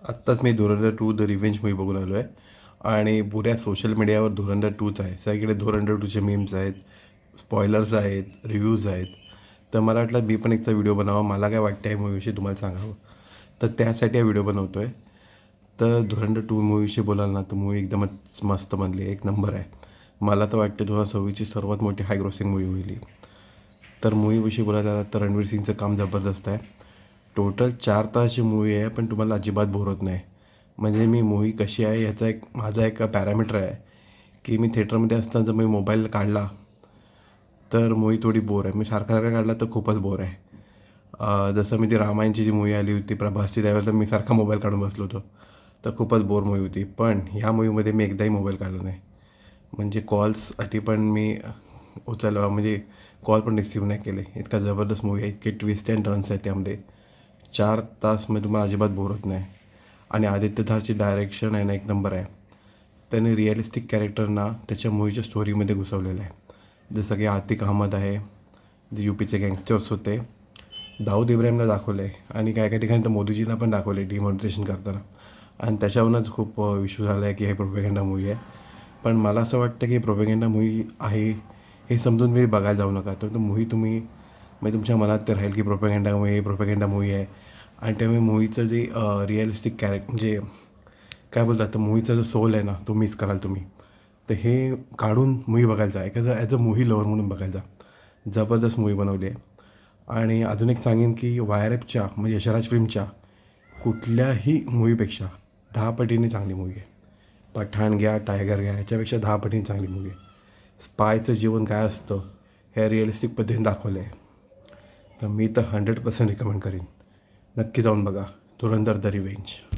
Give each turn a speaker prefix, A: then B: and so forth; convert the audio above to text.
A: आत्ताच मी धुरंधर 2 the revenge movie बघून आलो आहे आणि पुऱ्या सोशल मीडियावर धुरंधर 2च आहे. सगळीकडे धुरंधर 2चे मीम्स आहेत, स्पॉयलर्स आहेत, रिव्ह्यूज आहेत. तर मला वाटलं मी पण एकचा व्हिडिओ बनावा. मला काय वाटतं आहे मूव्हीविषयी तुम्हाला सांगावं. तर त्यासाठी हा व्हिडिओ बनवतो आहे. तर धुरंधर 2 मूव्हीविषयी बोलाल ना तर मूव्ही एकदमच मस्त बनली आहे, एक नंबर आहे. मला तर वाटतं 2026ची सर्वात मोठी हाय ग्रॉसिंग मूव्ही होईल ही. तर मूव्हीविषयी बोलायला झालं तर रणवीर सिंगचं काम जबरदस्त आहे. टोटल 4 तासाची मूव्ही आहे, पण तुम्हाला अजिबात बोर होत नाही. म्हणजे मी मूव्ही कशी आहे याचा एक माझा एक पॅरामीटर आहे की मी थिएटरमध्ये असताना जर मी मोबाईल काढला तर मूव्ही थोडी बोर आहे. मी सारखा सारखा काढला तर खूपच बोर आहे. जसं मी ती रामायणची जी मूव्ही आली होती प्रभासची, त्यावेळेला मी सारखा मोबाईल काढून बसलो होतो. तर खूपच बोर मूव्ही होती. पण ह्या मूव्हीमध्ये मी एकदाही मोबाईल काढला नाही. म्हणजे कॉल्ससाठी पण मी म्हणजे कॉल पण रिसीव्ह नाही केले. इतका जबरदस्त मूव्ही आहे, इतके ट्विस्ट अँड टर्न्स आहेत त्यामध्ये. 4 तासमध्ये तुम्हाला अजिबात बोर होत नाही. आणि आदित्य धारची डायरेक्शन आहे ना, एक नंबर आहे. त्याने रिअलिस्टिक कॅरेक्टरना त्याच्या मूवीच्या स्टोरीमध्ये घुसवलेलं आहे. जसं की आतिक अहमद आहे, जे यूपीचे गँगस्टर्स होते. दाऊद इब्राहिमला दाखवलं आहे आणि काही काही ठिकाणी तर मोदीजींना पण दाखवलं आहे डिमॉनिटायझेशन करताना. आणि त्याच्यावरूनच खूप इश्यू झाला आहे की हे प्रोपेगंडा मूव्ही आहे. पण मला असं वाटतं की प्रोपेगंडा मूव्ही आहे हे समजून मी बघायला जाऊ नका. तर मूव्ही तुम्ही म्हणजे तुमच्या मनात ते राहील की प्रोपेगंडा मूव्ही आहे. आणि त्यामुळे मूव्हीचं जे रिअलिस्टिक म्हणजे काय बोलतात, तर मूव्हीचा जो सोल आहे ना, तो मिस कराल तुम्ही. तर हे काढून मूव्ही बघायला जा, ॲज अ मूव्ही लवर म्हणून बघायला जा. जबरदस्त मूव्ही बनवली आहे. आणि अजून एक सांगेन की वायरएफच्या म्हणजे यशराज फिल्मच्या कुठल्याही मूव्हीपेक्षा 10 पटीने चांगली मूव्ही आहे. पठाण घ्या, टायगर घ्या, याच्यापेक्षा 10 पटीने चांगली मूव्ही आहे. स्पायचं जीवन काय असतं हे रिअलिस्टिक पद्धतीने दाखवलं आहे. तर मी तर 100% रिकमेंड करीन. नक्की जाऊन बघा धुरंधर द रिव्हेंज.